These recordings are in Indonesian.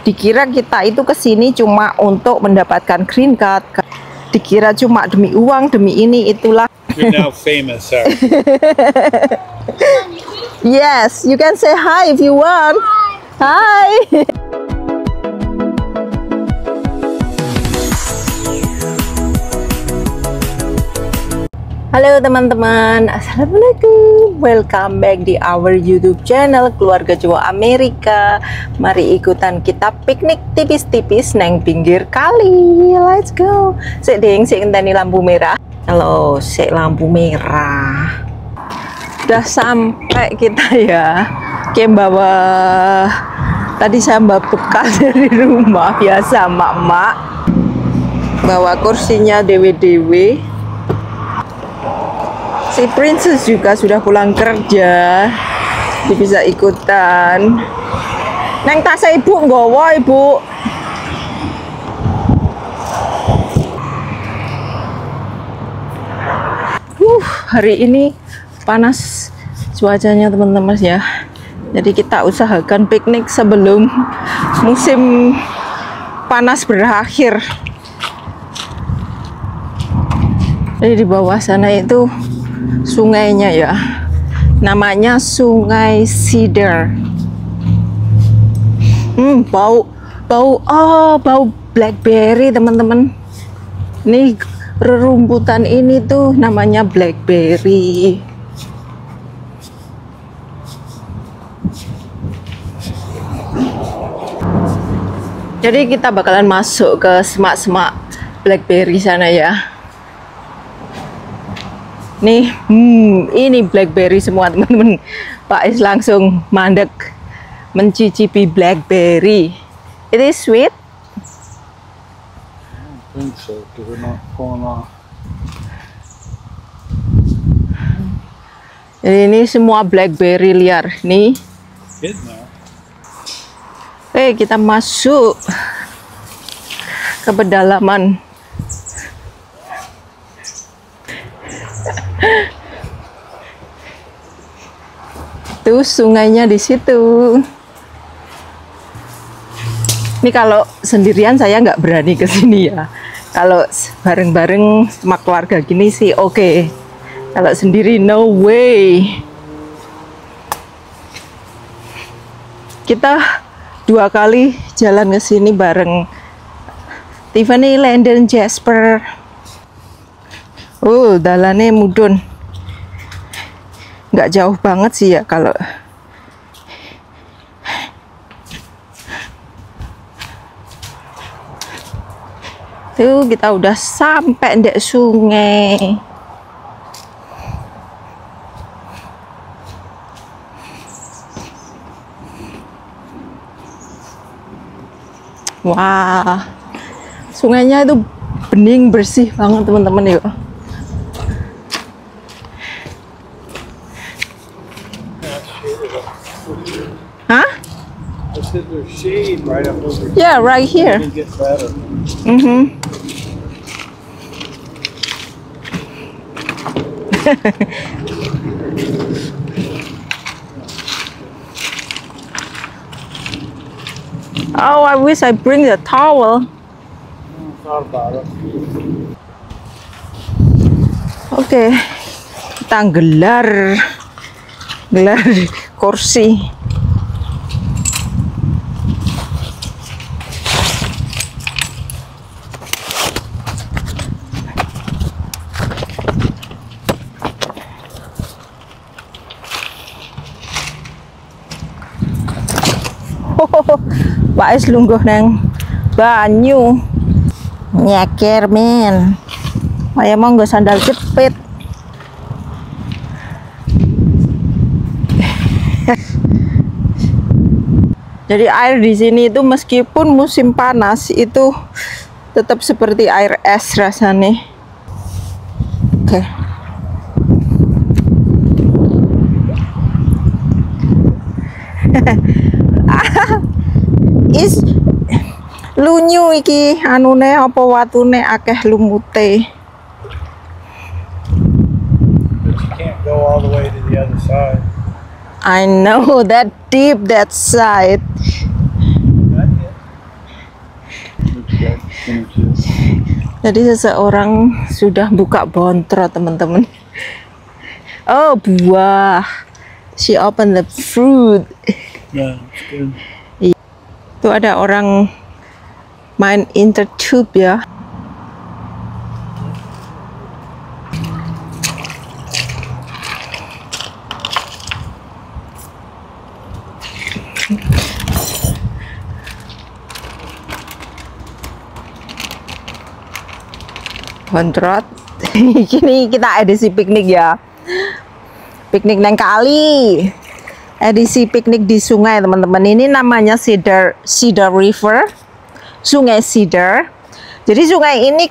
Dikira kita itu kesini cuma untuk mendapatkan green card. Dikira cuma demi uang, demi ini itulah. You're now famous, sir. Yes, you can say hi if you want. Hi. Halo teman-teman, assalamualaikum. Welcome back di our YouTube channel Keluarga Jawa Amerika. Mari ikutan kita piknik tipis-tipis neng pinggir kali. Let's go. Sik ding, sik ngenteni lampu merah. Halo, sik lampu merah. Udah sampai kita ya. Oke, bawa tadi saya bawa bekal dari rumah biasa mak-mak. Bawa kursinya dewe-dewe. Si Princess juga sudah pulang kerja, dia bisa ikutan. Neng tas ibu nggawa ibu. Hari ini panas cuacanya teman-teman ya. Jadi kita usahakan piknik sebelum musim panas berakhir. Jadi di bawah sana itu sungainya ya, namanya Sungai Cedar. Bau blackberry teman-teman. Nih rerumputan ini tuh namanya blackberry. Jadi kita bakalan masuk ke semak-semak blackberry sana ya. Nih, ini blackberry semua teman-teman. Pak Is langsung mandek mencicipi blackberry. It is sweet. I don't think so, because they're not falling off. Jadi ini semua blackberry liar nih. Good now. Kita masuk ke pedalaman. Tuh sungainya di situ. Ini kalau sendirian saya nggak berani ke sini ya. Kalau bareng-bareng sama keluarga gini sih oke. Kalau sendiri no way. Kita 2 kali jalan ke sini bareng Tiffany, Landon, Jasper. Dalannya mudun. Nggak jauh banget sih ya kalau tuh kita udah sampai ndek sungai. Wah, sungainya itu bening bersih banget teman-teman yuk. Huh? I said there's shade right up over here. Yeah, right here. It get better. Oh, I wish I bring the towel. Thought about it. Oke, kita gelar kursi. Pak Is lungguh neng banyu nyeker men. Maya mau nggak sandal jepit. Jadi air di sini itu meskipun musim panas itu tetap seperti air es rasanya. Oke. Is lunyu iki anune apa watune akeh lumute. But you can't go all the way to the other side. I know that deep that side. Not yet. Jadi seseorang sudah buka bontro, teman-teman. Oh, buah. She opened the fruit. Yeah, it's good. Itu ada orang main intertube ya. Bontrot. Kini kita edisi piknik ya. Piknik neng kali. Edisi piknik di sungai, teman-teman. Ini namanya Cedar River. Sungai Cedar. Jadi sungai ini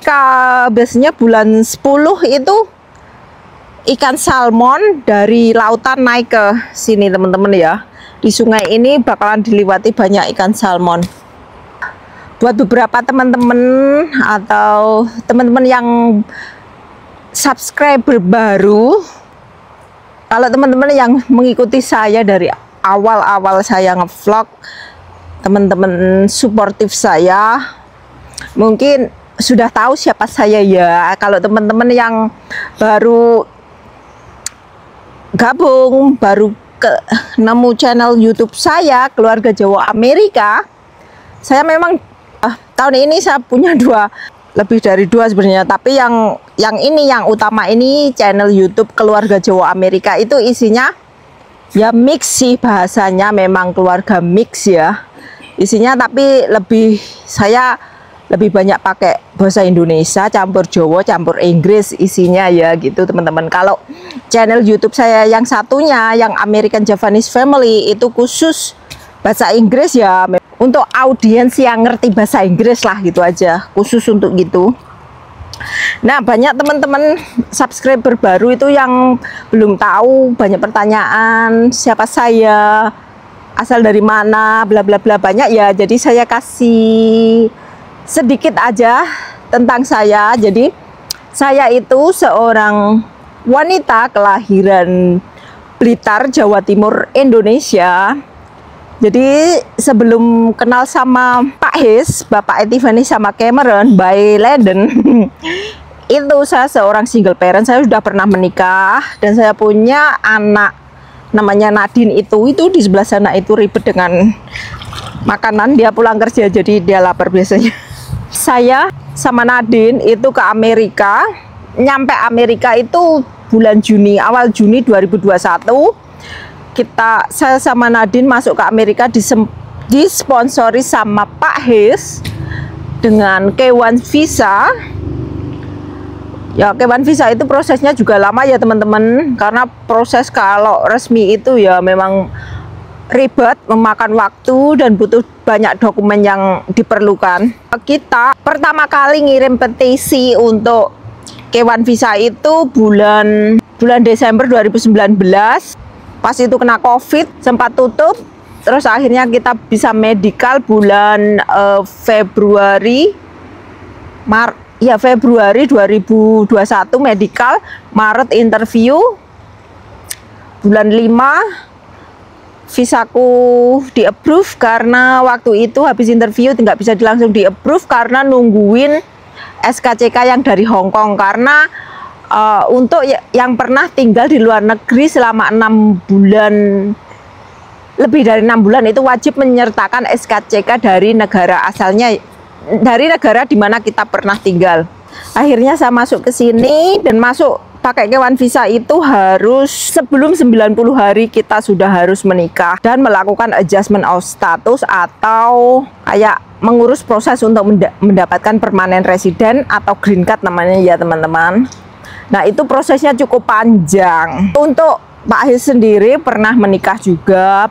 biasanya bulan 10 itu ikan salmon dari lautan naik ke sini, teman-teman ya. Di sungai ini bakalan dilewati banyak ikan salmon. Buat beberapa teman-teman atau teman-teman yang subscriber baru, kalau teman-teman yang mengikuti saya dari awal-awal saya ngevlog, teman-teman suportif saya mungkin sudah tahu siapa saya ya. Kalau teman-teman yang baru gabung, baru nemu channel YouTube saya Keluarga Jawa Amerika, saya memang tahun ini saya punya lebih dari dua sebenarnya, tapi yang ini yang utama ini channel YouTube Keluarga Jawa Amerika itu isinya ya mix sih, bahasanya memang keluarga mix ya isinya, tapi saya lebih banyak pakai bahasa Indonesia campur Jawa campur Inggris isinya ya gitu, teman-teman. Kalau channel YouTube saya yang satunya yang American Japanese Family itu khusus bahasa Inggris ya, untuk audiens yang ngerti bahasa Inggris lah gitu aja, khusus untuk gitu. Nah, banyak teman-teman subscriber baru itu yang belum tahu, banyak pertanyaan siapa saya, asal dari mana, bla bla bla, banyak ya. Jadi saya kasih sedikit aja tentang saya. Jadi saya itu seorang wanita kelahiran Blitar, Jawa Timur, Indonesia. Jadi sebelum kenal sama Pak His, Bapak Tiffany sama Cameron by Landen, itu saya seorang single parent. Saya sudah pernah menikah dan saya punya anak namanya Nadine. Itu di sebelah sana itu ribet dengan makanan, dia pulang kerja jadi dia lapar biasanya. Saya sama Nadine itu ke Amerika, nyampe Amerika itu bulan Juni, awal Juni 2021. Saya sama Nadine masuk ke Amerika disponsori sama Pak His dengan K1 visa. Ya, K1 visa itu prosesnya juga lama ya, teman-teman, karena proses kalau resmi itu ya memang ribet, memakan waktu dan butuh banyak dokumen yang diperlukan. Kita pertama kali ngirim petisi untuk K1 visa itu bulan Desember 2019. Pas itu kena COVID, sempat tutup, terus akhirnya kita bisa medical bulan Februari 2021 medical, Maret interview, bulan 5 visaku di approve, karena waktu itu habis interview nggak bisa langsung di approve karena nungguin SKCK yang dari Hong Kong. Karena untuk yang pernah tinggal di luar negeri selama 6 bulan, lebih dari 6 bulan, itu wajib menyertakan SKCK dari negara asalnya, dari negara di mana kita pernah tinggal. Akhirnya saya masuk ke sini dan masuk pakai K1 visa itu harus sebelum 90 hari kita sudah harus menikah dan melakukan adjustment of status atau kayak mengurus proses untuk mendapatkan permanent resident atau green card namanya ya, teman-teman. Nah, itu prosesnya cukup panjang. Untuk Pak His sendiri pernah menikah juga.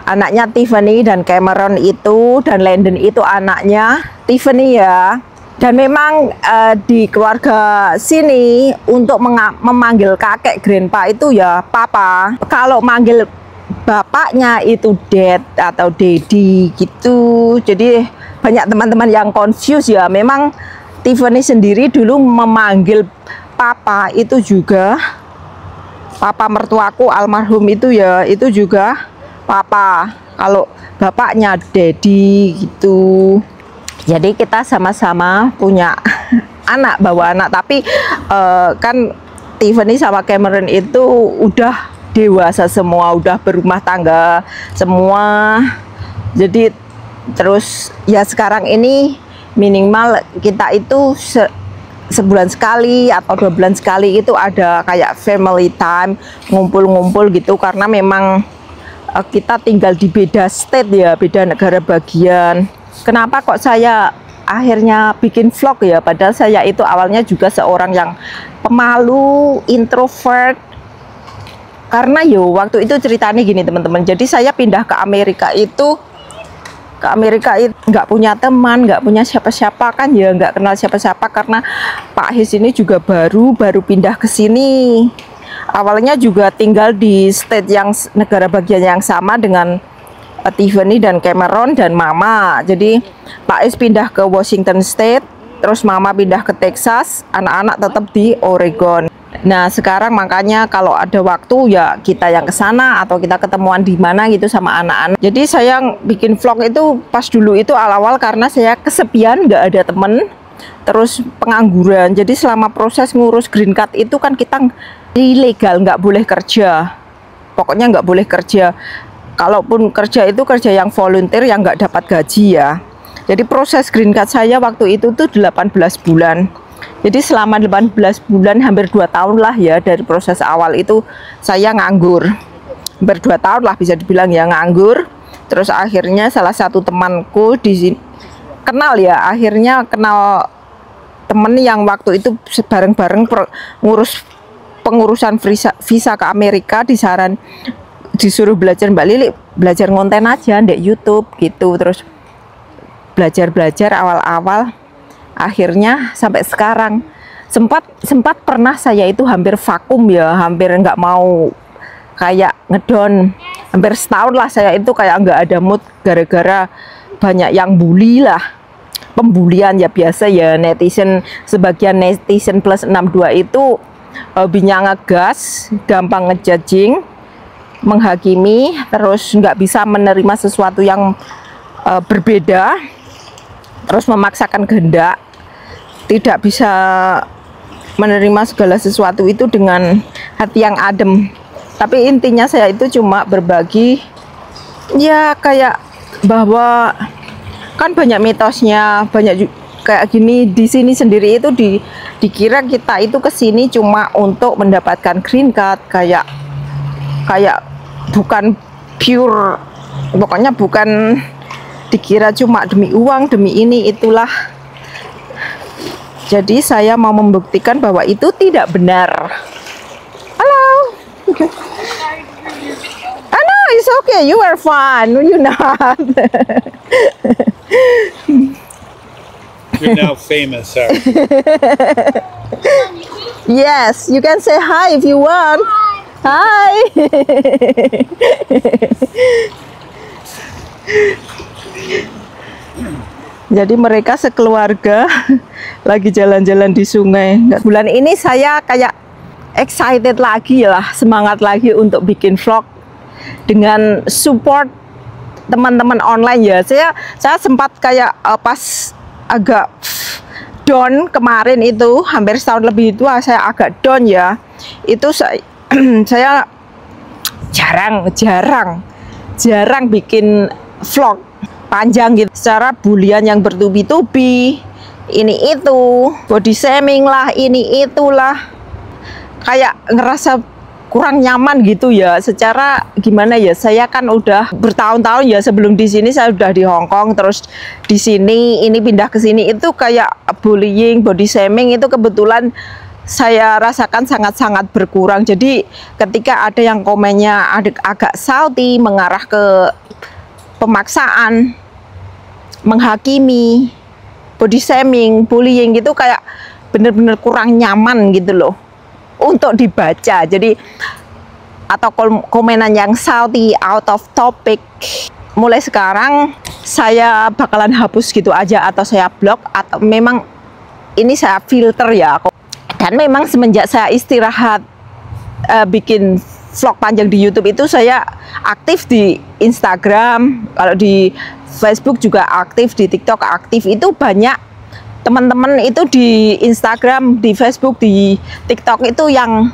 Anaknya Tiffany dan Cameron itu, dan Landon itu anaknya Tiffany ya. Dan memang di keluarga sini untuk memanggil kakek grandpa itu ya papa. Kalau manggil bapaknya itu dad atau daddy gitu. Jadi banyak teman-teman yang confused ya. Memang Tiffany sendiri dulu memanggil papa itu juga, papa mertuaku almarhum itu ya, itu juga papa. Kalau bapaknya daddy gitu. Jadi kita sama-sama punya anak, bawa anak, tapi kan Tiffany sama Cameron itu udah dewasa semua, udah berumah tangga semua. Jadi terus ya sekarang ini minimal kita itu sebulan sekali atau 2 bulan sekali itu ada kayak family time, ngumpul-ngumpul gitu, karena memang kita tinggal di beda state ya, beda negara bagian. Kenapa kok saya akhirnya bikin vlog ya, padahal saya itu awalnya juga seorang yang pemalu, introvert. Karena waktu itu ceritanya gini teman-teman, jadi saya pindah ke Amerika itu nggak punya teman, nggak punya siapa-siapa kan ya, nggak kenal siapa-siapa, karena Pak His ini juga baru pindah ke sini. Awalnya juga tinggal di state yang negara bagian yang sama dengan Tiffany dan Cameron dan Mama. Jadi Pak Is pindah ke Washington State, terus Mama pindah ke Texas, anak-anak tetap di Oregon. Nah sekarang makanya kalau ada waktu ya kita yang ke sana atau kita ketemuan di mana gitu sama anak-anak. Jadi saya bikin vlog itu pas dulu itu awal-awal karena saya kesepian, nggak ada temen, terus pengangguran. Jadi selama proses ngurus green card itu kan kita ilegal, nggak boleh kerja, pokoknya nggak boleh kerja. Kalaupun kerja itu kerja yang volunteer yang nggak dapat gaji ya. Jadi proses green card saya waktu itu tuh 18 bulan. Jadi selama 18 bulan hampir 2 tahun lah ya, dari proses awal itu saya nganggur. Hampir 2 tahun lah bisa dibilang ya nganggur. Terus akhirnya salah satu temanku di sini kenal ya, akhirnya kenal temen yang waktu itu bareng-bareng ngurus pengurusan visa ke Amerika, disuruh belajar Mbak Lili, belajar ngonten aja di YouTube gitu. Terus belajar awal-awal, akhirnya sampai sekarang. Sempat pernah saya itu hampir vakum ya, hampir nggak mau kayak ngedon, hampir setahun lah saya itu kayak nggak ada mood gara-gara banyak yang bully lah, pembulian ya biasa ya, netizen, sebagian netizen plus 62 itu hobinya ngegas, gampang ngejudging, menghakimi, terus nggak bisa menerima sesuatu yang berbeda, terus memaksakan kehendak, tidak bisa menerima segala sesuatu itu dengan hati yang adem. Tapi intinya saya itu cuma berbagi ya, kayak bahwa kan banyak mitosnya, banyak kayak gini di sini sendiri itu dikira kita itu kesini cuma untuk mendapatkan green card, kayak bukan pure, pokoknya bukan dikira cuma demi uang, demi ini itulah. Jadi saya mau membuktikan bahwa itu tidak benar. Halo. I know, it's okay, you are fun, you not. You're now famous, sorry. Yes, you can say hi if you want. Hi. Jadi mereka sekeluarga lagi jalan-jalan di sungai. Bulan ini saya kayak excited lagi lah, semangat lagi untuk bikin vlog dengan support teman-teman online ya. Saya sempat kayak pas agak down kemarin itu, hampir setahun lebih itu saya agak down ya. Itu saya jarang bikin vlog panjang gitu, secara bulian yang bertubi-tubi, ini itu, body shaming lah, ini itulah, kayak ngerasa kurang nyaman gitu ya. Secara gimana ya, saya kan udah bertahun-tahun ya, sebelum di sini saya udah di Hong Kong, terus di sini ini pindah ke sini itu kayak bullying, body shaming itu kebetulan saya rasakan sangat-sangat berkurang. Jadi ketika ada yang komennya agak salty, mengarah ke pemaksaan, menghakimi, body shaming, bullying gitu, kayak bener-bener kurang nyaman gitu loh untuk dibaca. Jadi atau komenan yang salty, out of topic, mulai sekarang saya bakalan hapus gitu aja, atau saya blok, atau memang ini saya filter ya. Dan memang semenjak saya istirahat bikin vlog panjang di YouTube itu, saya aktif di Instagram. Kalau di Facebook juga aktif, di TikTok aktif. Itu banyak teman-teman itu di Instagram, di Facebook, di TikTok itu yang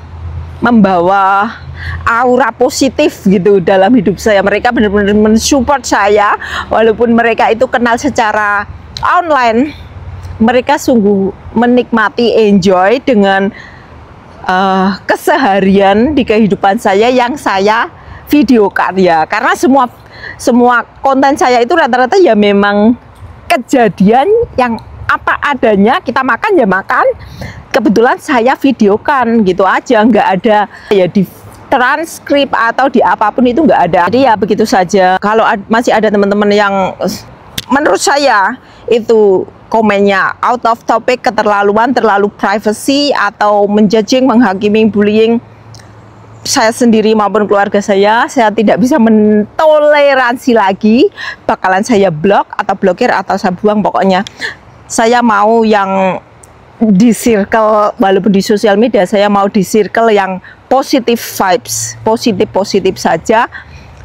membawa aura positif gitu dalam hidup saya. Mereka benar-benar mensupport saya, walaupun mereka itu kenal secara online. Mereka sungguh menikmati, enjoy dengan keseharian di kehidupan saya yang saya videokan ya. Karena semua konten saya itu rata-rata ya memang kejadian yang apa adanya, kita makan ya makan. Kebetulan saya videokan gitu aja, nggak ada ya di transkrip atau di apapun, itu nggak ada. Jadi ya begitu saja. Kalau masih ada teman-teman yang menurut saya itu komennya out of topic, keterlaluan, terlalu privacy, atau menjudging, menghakimi, bullying saya sendiri maupun keluarga saya tidak bisa mentoleransi lagi, bakalan saya blok atau blokir atau saya buang. Pokoknya saya mau yang di circle, walaupun di sosial media saya mau di circle yang positive vibes, positif saja,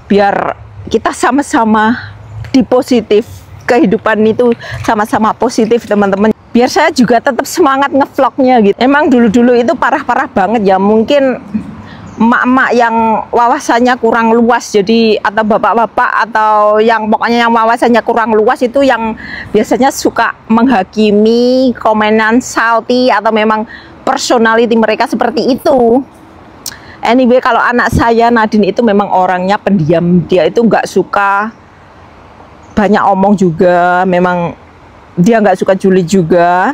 biar kita sama-sama di positif, kehidupan itu sama-sama positif teman-teman. Biar saya juga tetap semangat ngevlognya gitu. Emang dulu-dulu itu parah-parah banget ya, mungkin emak-emak yang wawasannya kurang luas, jadi atau bapak-bapak atau yang pokoknya yang wawasannya kurang luas itu yang biasanya suka menghakimi, komenan salty, atau memang personality mereka seperti itu. Anyway, kalau anak saya Nadine itu memang orangnya pendiam, dia itu nggak suka banyak omong juga, memang dia nggak suka julid juga.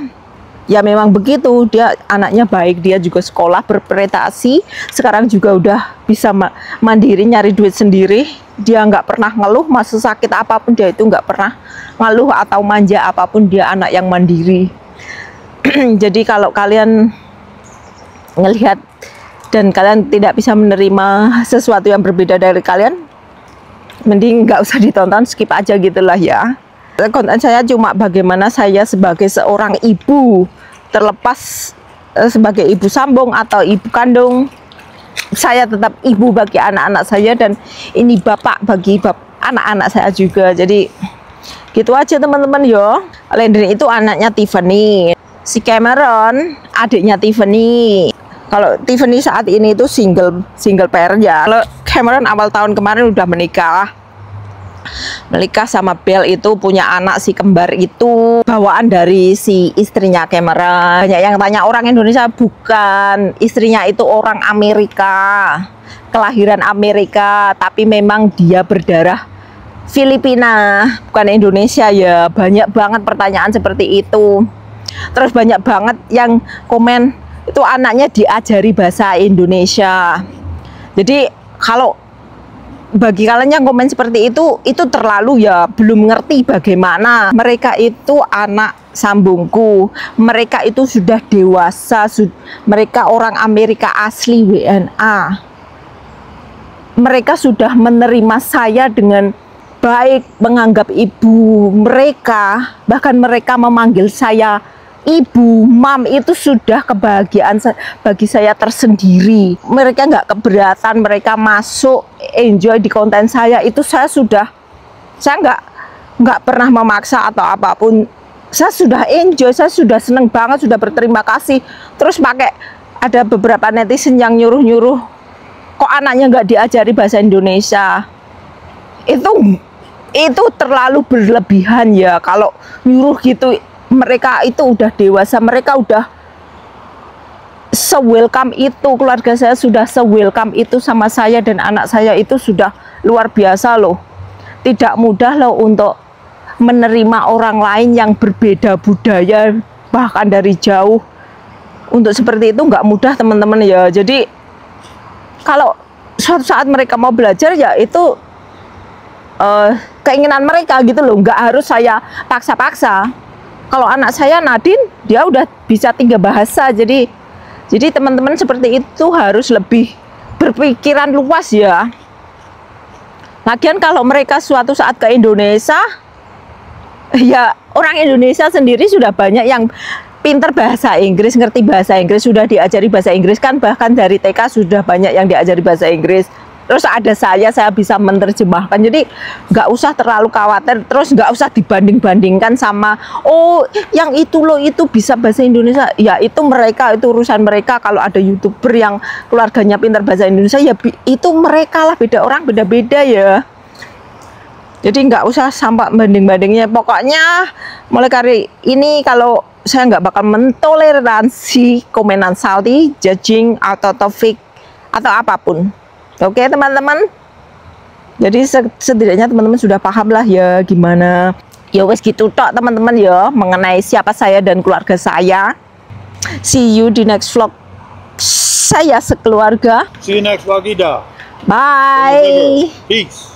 Ya memang begitu, dia anaknya baik, dia juga sekolah berprestasi, sekarang juga udah bisa mandiri, nyari duit sendiri. Dia nggak pernah ngeluh, masa sakit apapun dia itu nggak pernah ngeluh atau manja apapun, dia anak yang mandiri. Jadi kalau kalian ngelihat dan kalian tidak bisa menerima sesuatu yang berbeda dari kalian, mending nggak usah ditonton, skip aja gitulah ya. Konten saya cuma bagaimana saya sebagai seorang ibu, terlepas sebagai ibu sambung atau ibu kandung, saya tetap ibu bagi anak-anak saya, dan ini bapak bagi anak-anak saya juga. Jadi gitu aja teman-teman yo. Landry itu anaknya Tiffany, si Cameron adiknya Tiffany. Kalau Tiffany saat ini itu single parent ya. Kalau Cameron awal tahun kemarin udah menikah sama Belle, itu punya anak si kembar itu bawaan dari si istrinya Cameron. Banyak yang tanya orang Indonesia, bukan, istrinya itu orang Amerika, kelahiran Amerika, tapi memang dia berdarah Filipina, bukan Indonesia ya. Banyak banget pertanyaan seperti itu. Terus banyak banget yang komen itu anaknya diajari bahasa Indonesia. Jadi kalau bagi kalian yang komen seperti itu terlalu ya, belum ngerti bagaimana. Mereka itu anak sambungku, mereka itu sudah dewasa, mereka orang Amerika asli WNA. Mereka sudah menerima saya dengan baik, menganggap ibu mereka, bahkan mereka memanggil saya ibu, mam, itu sudah kebahagiaan bagi saya tersendiri. Mereka nggak keberatan, mereka masuk, enjoy di konten saya, itu saya nggak pernah memaksa atau apapun. Saya sudah enjoy, saya sudah seneng banget, sudah berterima kasih. Terus ada beberapa netizen yang nyuruh kok anaknya nggak diajari bahasa Indonesia. Itu terlalu berlebihan ya kalau nyuruh gitu. Mereka itu udah dewasa, mereka udah se-welcome itu, keluarga saya sudah se-welcome itu sama saya, dan anak saya itu sudah luar biasa loh. Tidak mudah loh untuk menerima orang lain yang berbeda budaya, bahkan dari jauh. Untuk seperti itu nggak mudah teman-teman ya. Jadi kalau suatu saat mereka mau belajar ya itu keinginan mereka gitu loh, nggak harus saya paksa-paksa. Kalau anak saya Nadine, dia udah bisa 3 bahasa, jadi teman-teman seperti itu harus lebih berpikiran luas ya. Lagian kalau mereka suatu saat ke Indonesia, ya orang Indonesia sendiri sudah banyak yang pinter bahasa Inggris, ngerti bahasa Inggris, sudah diajari bahasa Inggris kan, bahkan dari TK sudah banyak yang diajari bahasa Inggris. terus ada saya bisa menerjemahkan. Jadi nggak usah terlalu khawatir, terus nggak usah dibanding-bandingkan sama oh yang itu loh itu bisa bahasa Indonesia. Ya itu mereka, itu urusan mereka. Kalau ada YouTuber yang keluarganya pintar bahasa Indonesia ya itu mereka lah, beda orang beda-beda ya. Jadi nggak usah sampai banding-bandingnya. Pokoknya mulai kali ini kalau saya nggak bakal mentoleransi komenan salty, judging atau topik atau apapun. Oke teman-teman, jadi setidaknya teman-teman sudah paham lah ya gimana. Ya wes gitu tok teman-teman ya mengenai siapa saya dan keluarga saya. See you di next vlog saya sekeluarga. See you next vlog, Ida. Bye. Peace.